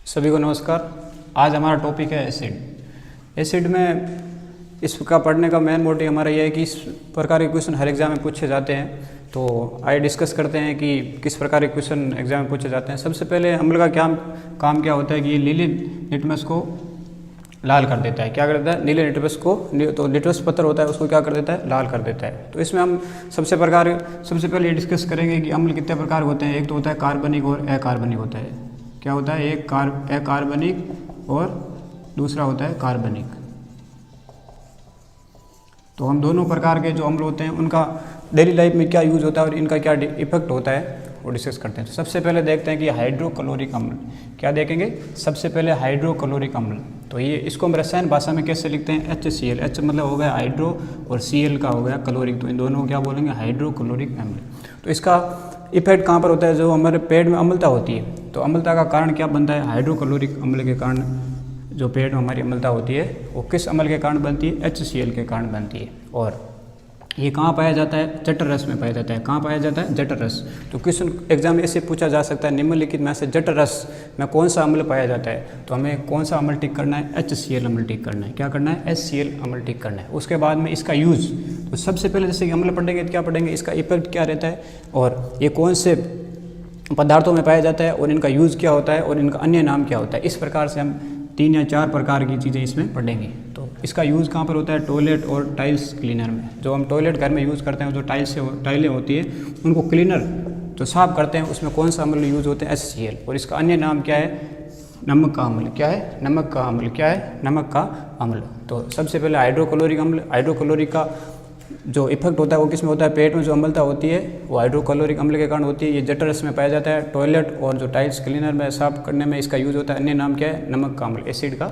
सभी को नमस्कार। आज हमारा टॉपिक है एसिड। एसिड में इसका पढ़ने का मेन मोटिव हमारा यह है कि इस प्रकार के क्वेश्चन हर एग्जाम में पूछे जाते हैं। तो आइए डिस्कस करते हैं कि किस प्रकार के क्वेश्चन एग्जाम में पूछे जाते हैं। सबसे पहले अम्ल का काम क्या होता है कि ये नीले लिटमस को लाल कर देता है। क्या कर देता है? नीले लिटमस को, तो लिटमस पत्थर होता है उसको क्या कर देता है? लाल कर देता है। तो इसमें हम सबसे पहले ये डिस्कस करेंगे कि अम्ल कितने प्रकार होते हैं। एक तो होता है कार्बनिक और अकार्बनिक होता है। क्या होता है? एक अकार्बनिक और दूसरा होता है कार्बनिक। तो हम दोनों प्रकार के जो अम्ल होते हैं उनका डेली लाइफ में क्या यूज़ होता है और इनका क्या इफेक्ट होता है वो डिस्कस करते हैं। तो सबसे पहले देखते हैं कि हाइड्रोक्लोरिक अम्ल क्या देखेंगे। सबसे पहले हाइड्रोक्लोरिक अम्ल, तो ये इसको हम रसायन भाषा में कैसे लिखते हैं? HCl। H मतलब हो गया हाइड्रो और Cl का हो गया क्लोरिक, तो इन दोनों को क्या बोलेंगे? हाइड्रोक्लोरिक अम्ल। तो इसका इफेक्ट कहाँ पर होता है? जो हमारे पेट में अम्लता होती है, तो अम्लता का कारण क्या बनता है? हाइड्रोक्लोरिक अम्ल के कारण जो पेट में हमारी अम्लता होती है वो किस अम्ल के कारण बनती है? HCl के कारण बनती है। और ये कहाँ पाया जाता है? जठर रस में पाया जाता है। कहाँ पाया जाता है? जठर रस। तो क्वेश्चन एग्जाम में ऐसे पूछा जा सकता है, निम्नलिखित में से जठर रस में कौन सा अम्ल पाया जाता है? तो हमें कौन सा अम्ल टिक करना है? HCl अम्ल टिक करना है। क्या करना है? HCl अम्ल टिक करना है। उसके बाद में इसका यूज़, तो सबसे पहले जैसे कि अम्ल पढ़ेंगे तो क्या पढ़ेंगे? इसका इफेक्ट क्या रहता है और ये कौन से पदार्थों में पाया जाता है और इनका यूज़ क्या होता है और इनका अन्य नाम क्या होता है। इस प्रकार से हम 3 या 4 प्रकार की चीज़ें इसमें पढ़ेंगे। तो इसका यूज़ कहाँ पर होता है? टॉयलेट और टाइल्स क्लीनर में। जो हम टॉयलेट घर में यूज़ करते हैं, जो टाइलें होती है उनको क्लीनर जो साफ करते हैं उसमें कौन सा अम्ल यूज़ होते हैं? HCl। और इसका अन्य नाम क्या है? नमक का अम्ल। क्या है? नमक का अम्ल। क्या है? नमक का अम्ल। तो सबसे पहले हाइड्रोक्लोरिक अम्ल। हाइड्रोक्लोरिक का जो इफेक्ट होता है वो किस में होता है? पेट में जो अम्लता होती है वो हाइड्रोक्लोरिक अम्ल के कारण होती है। ये जठर रस में पाया जाता है। टॉयलेट और जो टाइल्स क्लीनर में साफ करने में इसका यूज़ होता है। अन्य नाम क्या है? नमक का अम्ल। एसिड का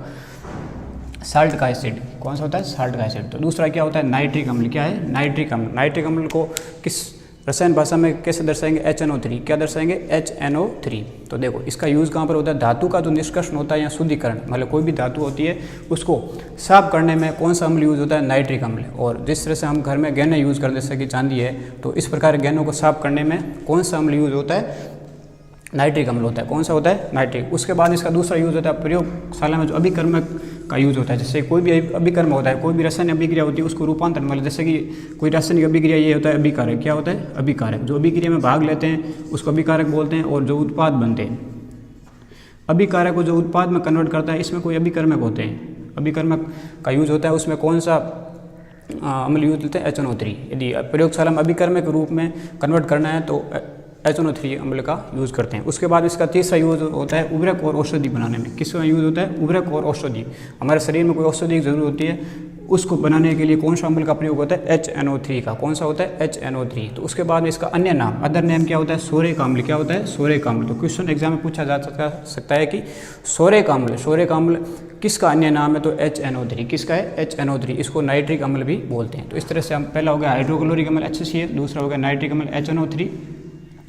साल्ट का एसिड। कौन सा होता है? साल्ट का एसिड। तो दूसरा क्या होता है? नाइट्रिक अम्ल। क्या है? नाइट्रिक अम्ल। नाइट्रिक अम्ल को किस रसायन भाषा में कैसे दर्शाएंगे? HNO3। क्या दर्शाएंगे? HNO3। तो देखो इसका यूज़ कहाँ पर होता है? धातु का जो निष्कर्षण होता है या शुद्धिकरण, मतलब कोई भी धातु होती है उसको साफ करने में कौन सा अम्ल यूज़ होता है? नाइट्रिक अम्ल। और जिस तरह से हम घर में गहने यूज़ करते हैं, जैसे कि चांदी है, तो इस प्रकार गहनों को साफ करने में कौन सा अम्ल यूज़ होता है? नाइट्रिक अम्ल होता है। कौन सा होता है? नाइट्रिक। उसके बाद इसका दूसरा यूज़ होता है प्रयोगशाला में जो अभिकर्मक का यूज़ होता है। जैसे कोई भी अभिकर्म होता है, कोई भी रासायनिक अभिक्रिया होती है उसको रूपांतरण, मतलब जैसे कि कोई रासायनिक अभिक्रिया ये होता है अभिकारक। क्या होता है? अभिकारक। जो अभिक्रिया में भाग लेते हैं उसको अभिकारक बोलते हैं। और जो उत्पाद बनते हैं, अभिकारक को जो उत्पाद में कन्वर्ट करता है, इसमें कोई अभिकर्मक होते हैं। अभिकर्मक का यूज़ होता है, उसमें कौन सा अम्ल यूज लेते हैं? HNO3। यदि प्रयोगशाला में अभिकर्मक के रूप में कन्वर्ट करना है तो HNO3 अम्ल का यूज़ करते हैं। उसके बाद इसका तीसरा यूज़ होता है उर्वरक और औषधि बनाने में। किसका यूज़ होता है? उर्वरक और औषधि। हमारे शरीर में कोई औषधि की जरूरत होती है, उसको बनाने के लिए कौन सा अम्ल का प्रयोग होता है? HNO3 का। कौन सा होता है? HNO3। तो उसके बाद इसका अन्य नाम, अदर नेम क्या होता है? सोरेक अम्ल। क्या होता है? सोरेक अम्ल। तो क्वेश्चन एग्जाम में पूछा जा सकता है कि सोरेक अम्ल किसका अन्य नाम है? तो HNO3। किसका है? HNO3। इसको नाइट्रिक अम्ल भी बोलते हैं। तो इस तरह से हम पहला हो गया हाइड्रोक्लोरिक अम्ल HCl, दूसरा हो गया नाइट्रिक अम्ल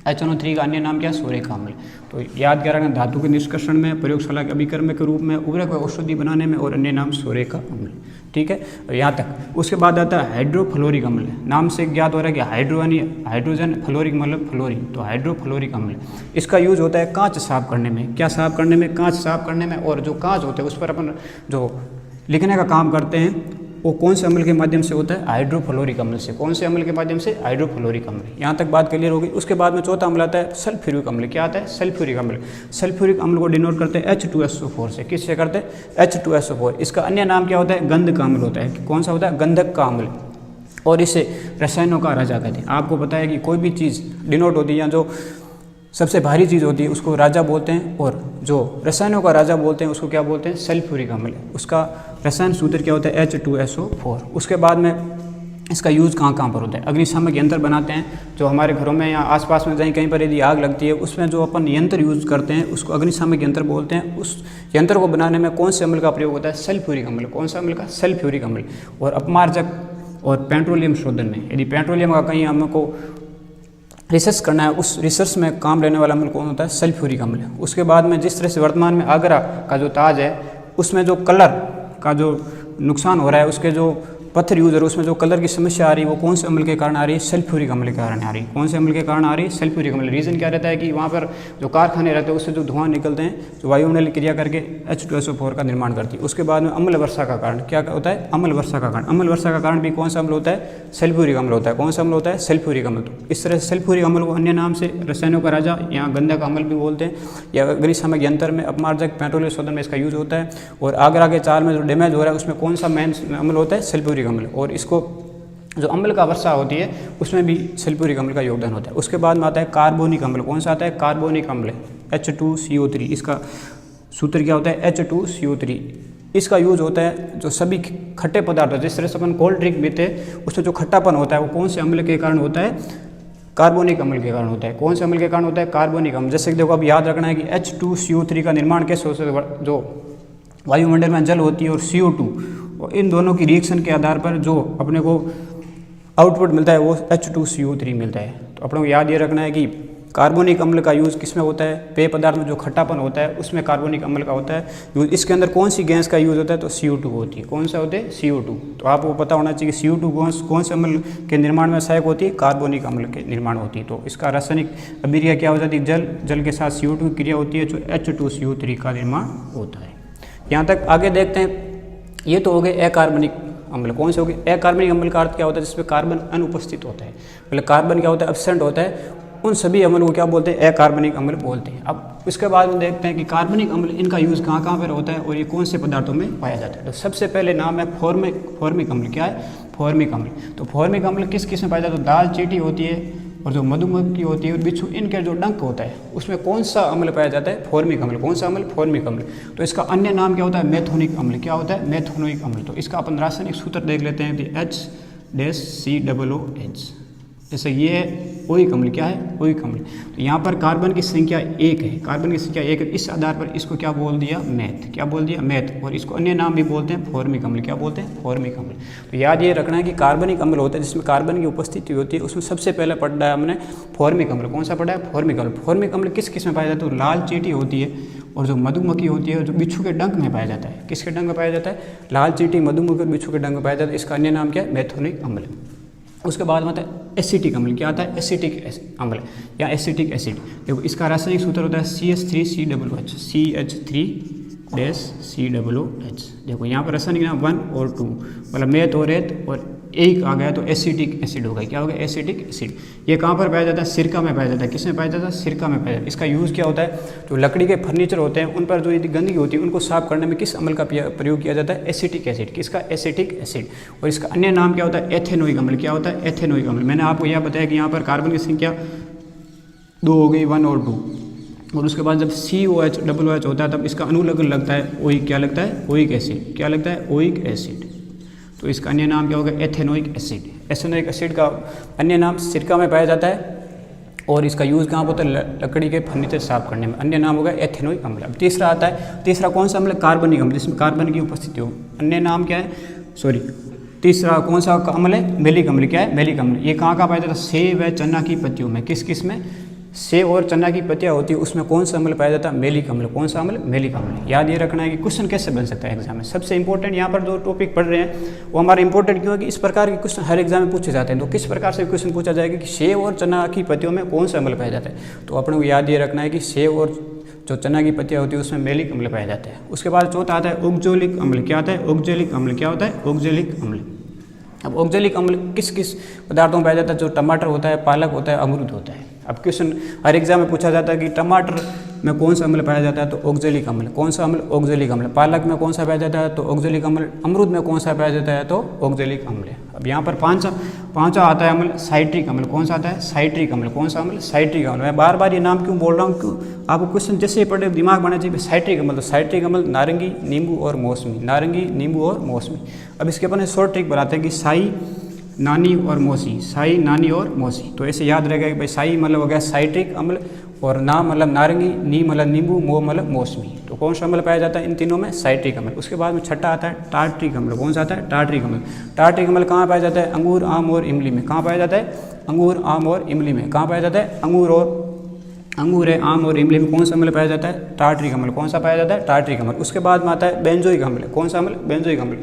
HNO3 का अन्य नाम क्या? सोरेक अम्ल। तो याद क्या रखना? धातु के निष्कर्षण में, प्रयोगशाला के अभिकर्मक के रूप में, उर्वरक और औषधि बनाने में, और अन्य नाम सोरेक अम्ल। ठीक है, और यहाँ तक। उसके बाद आता है हाइड्रोफ्लोरिक अम्ल। नाम से ज्ञात हो रहा है कि हाइड्रो यानी हाइड्रोजन, फ्लोरिक मतलब फ्लोरीन। तो हाइड्रोफ्लोरिक अम्ल, इसका यूज होता है कांच साफ करने में। क्या साफ करने में? कांच साफ करने में। और जो कांच होते हैं उस पर अपन जो लिखने का काम करते हैं वो कौन से अम्ल के माध्यम से होता है? हाइड्रोफ्लोरिक अम्ल से। कौन से अम्ल के माध्यम से? हाइड्रोफ्लोरिक अम्ल। यहाँ तक बात क्लियर होगी। उसके बाद में चौथा अम्ल आता है सल्फ्यूरिक अम्ल। क्या आता है? सल्फ्यूरिक अम्ल। सल्फ्यूरिक अम्ल को डिनोट करते हैं H2SO4 से। किससे करते हैं? H2SO4। इसका अन्य नाम क्या होता है? गंधक का अम्ल होता है। कौन सा होता है? गंधक का अम्ल। और इसे रसायनों का राजा कहते हैं। आपको पता है कि कोई भी चीज़ डिनोट होती है या जो सबसे भारी चीज़ होती है उसको राजा बोलते हैं, और जो रसायनों का राजा बोलते हैं उसको क्या बोलते हैं? सल्फ्यूरिक अम्ल। उसका रसायन सूत्र क्या होता है? H2SO4। उसके बाद में इसका यूज़ कहाँ पर होता है? अग्निशामक यंत्र बनाते हैं। जो हमारे घरों में या आसपास में कहीं पर यदि आग लगती है उसमें जो अपन यंत्र यूज़ करते हैं उसको अग्निशामक यंत्र बोलते हैं। उस यंत्र को बनाने में कौन से अम्ल का प्रयोग होता है? सल्फ्यूरिक अम्ल। कौन सा अम्ल का? सल्फ्यूरिक अम्ल। और अपमार्जक और पेट्रोलियम शोधन में, यदि पेट्रोलियम का कहीं हमको रिसर्च करना है, उस रिसर्च में काम लेने वाला अम्ल कौन होता है? सल्फ्यूरिक अम्ल। उसके बाद में जिस तरह से वर्तमान में आगरा का जो ताज है उसमें जो कलर का जो नुकसान हो रहा है, उसके जो पत्थर यूज हो रहा है उसमें जो कलर की समस्या आ रही है वो कौन से अम्ल के कारण आ रही है? सल्फ्यूरिक अम्ल के कारण आ रही है। कौन से अम्ल के कारण आ रही है? सल्फ्यूरिक अम्ल। रीज़न क्या रहता है कि वहाँ पर जो कारखाने रहते हैं उससे जो धुआं निकलते हैं, जो वायुमंडलीय क्रिया करके H2SO4 का निर्माण करती है। उसके बाद में अम्ल वर्षा का कारण क्या होता है? अम्ल वर्षा का कारण। अम्ल वर्षा का कारण भी कौन सा अम्ल होता है? सल्फ्यूरिक अम्ल होता है। कौन सा अम्ल होता है? सल्फ्यूरिक अम्ल। तो इस तरह से सल्फ्यूरिक अम्ल को अन्य नाम से रसायनों का राजा या गंधक अम्ल भी बोलते हैं, या अग्निशामक यंत्र में अपमार्जक पेट्रोलियम शोधन में इसका यूज होता है। और आगरा के चाल में जो डैमेज हो रहा है उसमें कौन सा मेन अम्ल होता है? सल्फ्यूरिक अम्ल। और इसको जो अम्ल का वर्षा होती है उसमें भी सल्फ्यूरिक अम्ल का योगदान होता है। उसके बाद में आता है कार्बोनिक अम्ल। कौन सा आता है? कार्बोनिक अम्ल, H2CO3। इसका सूत्र क्या होता है? H2CO3। इसका यूज होता है जो सभी खट्टे पदार्थ, जिस तरह से अपन कोल्ड ड्रिंक पीते हैं उसमें जो खट्टापन होता है वो कौन से अम्ल के कारण होता है? कार्बोनिक अम्ल के कारण होता है। कौन से अम्ल के कारण होता है? कार्बोनिक अम्ल। जैसे कि देखो अब याद रखना है कि H2CO3 का निर्माण कैसे होता है? जो वायुमंडल में जल होती है और CO2, और इन दोनों की रिएक्शन के आधार पर जो अपने को आउटपुट मिलता है वो H2CO3 मिलता है। तो अपने को याद ये रखना है कि कार्बोनिक अम्ल का यूज़ किस में होता है? पेय पदार्थ में जो खट्टापन होता है उसमें कार्बोनिक अम्ल का होता है यूज। इसके अंदर कौन सी गैस का यूज़ होता है? तो CO2 होती है। कौन सा होते हैं? CO2। तो आपको पता होना चाहिए कि CO2 कौन से अम्ल के निर्माण में सहायक होती है? कार्बोनिक अम्ल के निर्माण होती है। तो इसका रासायनिक अभिक्रिया क्या हो जाती है? जल के साथ CO2 की क्रिया होती है जो H2CO3 का निर्माण होता है। यहाँ तक आगे देखते हैं। ये तो हो गए अकार्बनिक अम्ल। कौन से हो गए? अकार्बनिक अम्ल का अर्थ क्या होता है? जिसमें कार्बन अनुपस्थित होता है, मतलब कार्बन क्या होता है? एब्सेंट होता है। उन सभी अम्ल को क्या बोलते हैं? अकार्बनिक अम्ल बोलते हैं। अब इसके बाद में देखते हैं कि कार्बनिक अम्ल इनका यूज़ कहाँ कहाँ पर होता है और ये कौन से पदार्थों में पाया जाता है। तो सबसे पहले नाम है फॉर्मिक अम्ल। क्या है? फॉर्मिक अम्ल। तो फॉर्मिक अम्ल किस किस में पाया जाता है? तो दाल चींटी होती है और जो मधुमक्खी होती है और बिच्छू, इनके जो डंक होता है उसमें कौन सा अम्ल पाया जाता है? फॉर्मिक अम्ल। कौन सा अम्ल? फॉर्मिक अम्ल। तो इसका अन्य नाम क्या होता है? मेथोनिक अम्ल। क्या होता है? मेथोनिक अम्ल। तो इसका अपन रासायनिक सूत्र देख लेते हैं, H-COOH। जैसे ये है ओइक अम्ल। क्या है? ओइक अम्ल। तो यहाँ पर कार्बन की संख्या 1 है, कार्बन की संख्या 1 है। इस आधार पर इसको क्या बोल दिया? मैथ। क्या बोल दिया? मैथ। और इसको अन्य नाम भी बोलते हैं फॉर्मिक अम्ल। क्या बोलते हैं? फॉर्मिक अम्ल। तो याद ये रखना है कि कार्बनिक अम्ल होता है जिसमें कार्बन की उपस्थिति होती है, उसमें सबसे पहले पढ़ा है हमने फॉर्मिक अम्ल। कौन सा पढ़ा है? फॉर्मिक अम्ल। फॉर्मिक अम्ल किस किस में पाया जाता है? तो लाल चींटी होती है और जो मधुमक्खी होती है, जो बिच्छू के डंक में पाया जाता है। किसके डंक में पाया जाता है? लाल चींटी, मधुमक्खी और बिच्छू के डंक में पाया जाता है। इसका अन्य नाम क्या है? मेथोनिक अम्ल। उसके बाद में आता है एसिटिक अम्ल। क्या आता है? एसिटिक अम्ल या एसिटिक एसिड। देखो इसका रासायनिक सूत्र होता है CH3COOH, CH3-COOH। देखो यहाँ पर रासायनिक नाम 1 और 2, मतलब मेथ और रेत और एक आ गया तो एसिटिक एसिड हो गया। क्या हो गया? Acetic acid. ये कहाँ पर पाया जाता है? सिरका में पाया जाता है। किस में पाया जाता है? सिरका में पाया जाता है। इसका यूज़ क्या होता है? जो लकड़ी के फर्नीचर होते हैं उन पर जो यदि गंदगी होती है उनको साफ करने में किस अम्ल का प्रयोग किया जाता है? Acetic acid. किसका? Acetic acid. और इसका अन्य नाम क्या होता है? एथेनोइक अम्ल। क्या होता है? एथेनोइक अम्ल। मैंने आपको यह बताया कि यहाँ पर कार्बन की संख्या 2 हो गई, 1 और 2। और उसके बाद जब COOH होता है तब इसका अनुलग्न लगता है ओइक। क्या लगता है? Oic acid. क्या लगता है? Oic acid. तो इसका अन्य नाम क्या होगा? Ethanoic acid. एथेनोइक एसिड का अन्य नाम सिरका में पाया जाता है और इसका यूज़ कहाँ होता है? लकड़ी के फर्नीचर साफ करने में। अन्य नाम होगा एथेनोइक अम्ल। अब तीसरा आता है, तीसरा कौन सा अम्ल? कार्बनिक अम्ल, जिसमें कार्बन की उपस्थिति हो। अन्य नाम क्या है? तीसरा कौन सा अम्ल है? मेलिक अम्ल। क्या है? मेलिक अम्ल। ये कहाँ पाया जाता है? सेब व चना की पत्तियों में। किस किस में? सेब और चना की पत्तियाँ होती है उसमें कौन सा अम्ल पाया जाता है? मेलिक अम्ल। कौन सा अम्ल? मेलिक अम्ल। याद ये रखना है कि क्वेश्चन कैसे बन सकता है एग्जाम में। सबसे इंपॉर्टेंट यहाँ पर जो टॉपिक पढ़ रहे हैं वो हमारा इंपॉर्टेंट क्यों है कि इस प्रकार के क्वेश्चन हर एग्जाम में पूछे जाते हैं। तो किस प्रकार से क्वेश्चन पूछा जाएगा कि सेब और चना की पत्तियों में कौन सा अम्ल पाया जाता है? तो अपने को याद ये रखना है कि सेब और जो चना की पत्तियाँ होती है उसमें मेलिक अम्ल पाया जाता है। उसके बाद चौथा आता है ऑक्जेलिक अम्ल। क्या आता है? ऑक्जेलिक अम्ल। क्या होता है? ऑक्जेलिक अम्ल। अब ऑक्जेलिक अम्ल किस किस पदार्थों में पाया जाता है? जो टमाटर होता है, पालक होता है, अमरूद होता है। अब क्वेश्चन हर एग्जाम में पूछा जाता है कि टमाटर में कौन सा अम्ल पाया जाता है? तो ऑक्जेलिक अम्ल। कौन सा अम्ल? ऑक्जेलिक अम्ल। पालक में कौन सा पाया जाता है? तो ऑक्जेलिक अम्ल। अमरूद में कौन सा पाया जाता है? तो ऑक्जेलिक अम्ल। अब यहाँ पर पांचवा आता है अम्ल साइट्रिक अम्ल। कौन सा आता है? साइट्रिक अम्ल। कौन सा अम्ल? साइट्रिक अम्ल। मैं बार बार ये नाम क्यों बोल रहा हूँ? क्यों आपको क्वेश्चन जैसे ही पढ़े दिमाग बनाना चाहिए साइट्रिक अम्ल। तो साइट्रिक अम्ल नारंगी, नींबू और मौसमी। नारंगी, नींबू और मौसमी। अब इसके अपन शॉर्ट ट्रिक बनाते हैं कि साई, नानी और मौसी। साई, नानी और मौसी। तो ऐसे याद रहेगा कि भाई साई मतलब हो गया साइट्रिक अम्ल और ना मतलब नारंगी, नी मतलब नींबू, मो मतलब मौसमी। तो कौन सा अम्ल पाया जाता है इन तीनों में? साइट्रिक अम्ल। उसके बाद में छठा आता है टार्ट्रिक अम्ल। कौन सा आता है? टार्ट्रिक अम्ल। टार्ट्रिक अम्ल कहाँ पाया जाता है? अंगूर, आम और इमली में। कहाँ पाया जाता है? अंगूर, आम और इमली में। कहाँ पाया जाता है? अंगूर और अंगूर है, आम और इमली में कौन सा अम्ल पाया जाता है? टार्टरिक अम्ल। कौन सा पाया जाता है? टार्टरिक अम्ल। उसके बाद में आता है बेंजोइक अम्ल। कौन सा अम्ल? बेंजोइक अम्ल।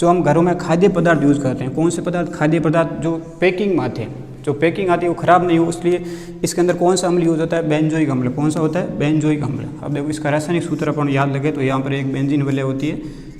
जो हम घरों में खाद्य पदार्थ यूज़ करते हैं, कौन से पदार्थ? खाद्य पदार्थ जो पैकिंग में आते हैं, जो पैकिंग आती है वो ख़राब नहीं हो, इसलिए इसके अंदर कौन सा अम्ल यूज़ होता है? बेंजोइक अम्ल। कौन सा होता है? बेंजोइक अम्ल। अब देखो इसका रासायनिक सूत्र अपन याद लगे तो यहाँ पर एक बेंजीन वलय होती है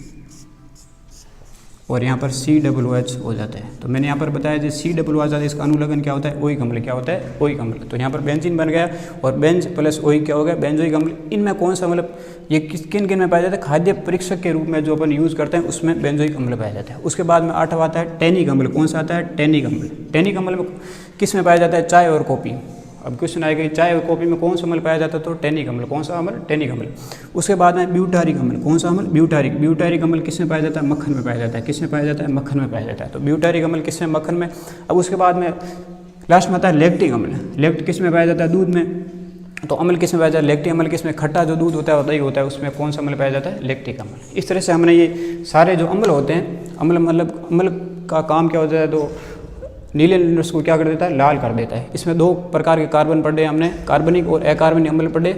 और यहाँ पर COOH हो जाता है। तो मैंने यहाँ पर बताया जो COOH आता है, इसका अनुलग्न क्या होता है? ओइक अम्ल। क्या होता है? ओइक अम्ल। तो यहाँ पर बेंजीन बन गया और बेंज प्लस ओइक क्या हो गया? बेंजोइक अम्ल। इनमें कौन सा मतलब ये किन किन में पाया जाता है? खाद्य परीक्षक के रूप में जो अपन यूज़ करते हैं उसमें बेंजोइक अम्ल पाया जाता है। उसके बाद में 8वां आता है टैनिक अम्ल। कौन सा आता है? टैनिक अम्ल। टैनिक अम्ल में किस में पाया जाता है? चाय और कॉफ़ी। अब क्वेश्चन आएगा चाय और कॉफ़ी में कौन सा अम्ल पाया जाता है? तो टैनिक अम्ल। कौन सा अम्ल? टैनिक अम्ल। उसके बाद में ब्यूटारिक अम्ल। कौन सा अम्ल? ब्यूटारिक। ब्यूटारिक अम्ल किस में पाया जाता है? मक्खन में पाया जाता है। किस में पाया जाता है? मक्खन में पाया जाता है। तो ब्यूटारिक अम्ल किस में? मक्खन में। अब उसके बाद में लास्ट में आता है लैक्टिक अम्ल। लैक्ट किस में पाया जाता है? दूध में। तो अम्ल किस में पाया जाता है? लैक्टिक अम्ल किस में? खट्टा जो दूध होता है, दही होता है, उसमें कौन सा अम्ल पाया जाता है? लैक्टिक अम्ल। इस तरह से हमने ये सारे जो अम्ल होते हैं, अम्ल मतलब अम्ल का काम क्या होता है? तो नीले एलिमेंट्स को क्या कर देता है? लाल कर देता है। इसमें 2 प्रकार के कार्बन पढ़े हमने, कार्बनिक और अकार्बनिक अम्ल पढ़े।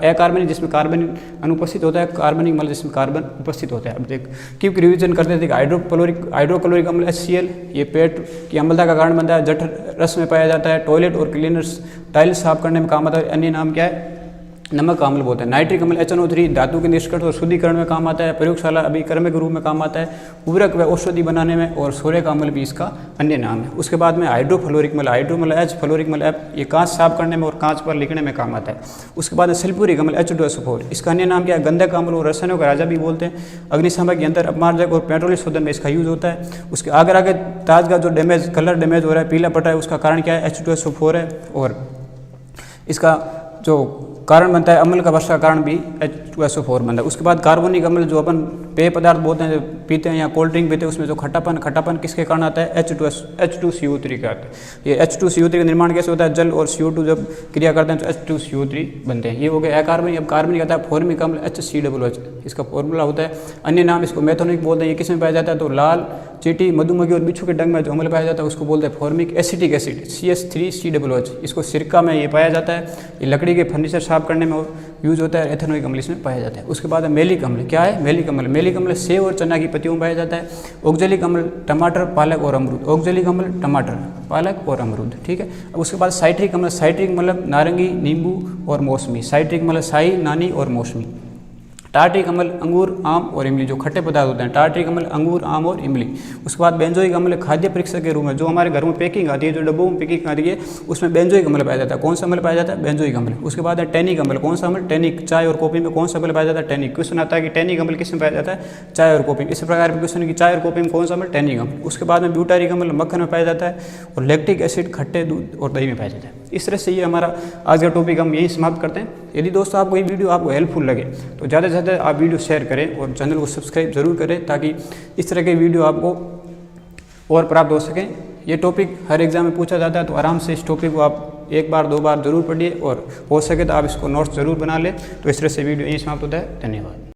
अकार्बनिक जिसमें कार्बन अनुपस्थित होता है, कार्बनिक अम्ल जिसमें कार्बन उपस्थित होता है। अब देख क्योंकि रिवीजन करते थे हाइड्रोक्लोरिक अम्ल HCl, ये पेट की अम्लता का कारण बनता है, जठर रस में पाया जाता है, टॉयलेट और क्लीनर्स टाइल्स साफ करने में काम आता है। अन्य नाम क्या है? नमक अम्ल बोलते हैं। नाइट्रिक अम्ल HNO3 धातु के निष्कर्ष और शुद्धिकरण में काम आता है, प्रयोगशाला अभिकर्म के रूप में काम आता है, उर्वरक व औषधि बनाने में, और सोरे का अम्ल भी इसका अन्य नाम है। उसके बाद में हाइड्रोफ्लोरिक अम्ल, हाइड्रोमल H, फ्लोरिक अम्ल F, ये कांच साफ करने में और कांच पर लिखने में काम आता है। उसके बाद सल्फ्यूरिक अम्ल H2SO4, इसका अन्य नाम क्या है? गंधक अम्ल और रसायनों का राजा भी बोलते हैं। अग्निशामक यंत्र, अपमार्जक और पेट्रोलियम शोधन में इसका यूज होता है। उसके आगे ताज का जो डैमेज, कलर डैमेज हो रहा है, पीला पट रहा है, उसका कारण क्या है? H2SO4 है। और इसका जो कारण बनता है अम्ल का वर्षा का कारण भी H2SO4 बनता है। उसके बाद कार्बनिक अम्ल जो अपन पेय पदार्थ बोलते हैं, जो पीते हैं या कोल्ड ड्रिंक पीते हैं, उसमें जो खट्टापन किसके कारण आता है? H2CO3 का आता है। ये H2CO3 का निर्माण कैसे होता है? जल और CO2 जब क्रिया करते हैं तो H2CO3 बनते हैं। ये हो गया अकार्बनिक। अब कार्बनिक आता है फॉर्मिक अम्ल HCOOH, इसका फॉर्मूला होता है। अन्य नाम इसको मेथोनिक बोलते हैं। ये किस में पाया जाता है? तो लाल, चींटी, मधुमक्खी और बिच्छू के डंग में जो अम्ल पाया जाता है उसको बोलते हैं फॉर्मिक एसिटिक एसिड CH3COOH। इसको सिरका में ये पाया जाता है। ये लकड़ी के फर्नीचर साफ करने में यूज होता है। एथेनोइक अम्ल इसमें पाया जाता है। उसके बाद मेलिक अम्ल। क्या है? मेलिक अम्ल। मेलिक अम्ल सेब और चना की पत्तियों में पाया जाता है। ऑक्जेलिक अम्ल टमाटर, पालक और अमरूद। ऑक्जेलिक अम्ल टमाटर, पालक और अमरूद। ठीक है। अब उसके बाद साइट्रिक अम्ल। साइट्रिक मतलब नारंगी, नींबू और मौसमी। साइट्रिक मतलब शाही, नानी और मौसमी। टार्ट्रिक अम्ल अंगूर, आम और इमली, जो खट्टे पदार्थ होते हैं। टार्ट्रिक अम्ल अंगूर, आम और इमली। उसके बाद बेंजोइक अम्ल खाद्य परीक्षक के रूप में, जो हमारे घर में पैकिंग आती है, जो डब्बों में पैकिंग आती है, उसमें बेंजोइक अम्ल पाया जाता है। कौन सा अम्ल पाया जाता है? बेंजोइक अम्ल। उसके बाद है टैनिक अम्ल। कौन सा अम्ल? टैनिक। चाय और कॉफी में कौन सा अम्ल पाया जाता है? टैनिक। क्वेश्चन आता है कि टैनिक अम्ल किस में पाया जाता है? चाय और कॉफी। इस प्रकार के क्वेश्चन की चाय और कॉफी में कौन सा अम्ल? टैनिक अम्ल। उसके बाद में ब्यूटारिक अम्ल मक्खन में पाया जाता है और लैक्टिक एसिड खट्टे दूध और दही में पाया जाता है। इस तरह से ये हमारा आज का टॉपिक हम यही समाप्त करते हैं। यदि दोस्तों आपको ये वीडियो आपको हेल्पफुल लगे तो ज़्यादा से ज़्यादा आप वीडियो शेयर करें और चैनल को सब्सक्राइब जरूर करें, ताकि इस तरह के वीडियो आपको और प्राप्त हो सकें। ये टॉपिक हर एग्जाम में पूछा जाता है, तो आराम से इस टॉपिक को आप 1 बार 2 बार जरूर पढ़िए और हो सके तो आप इसको नोट्स जरूर बना लें। तो इस तरह से वीडियो यही समाप्त होता है। धन्यवाद।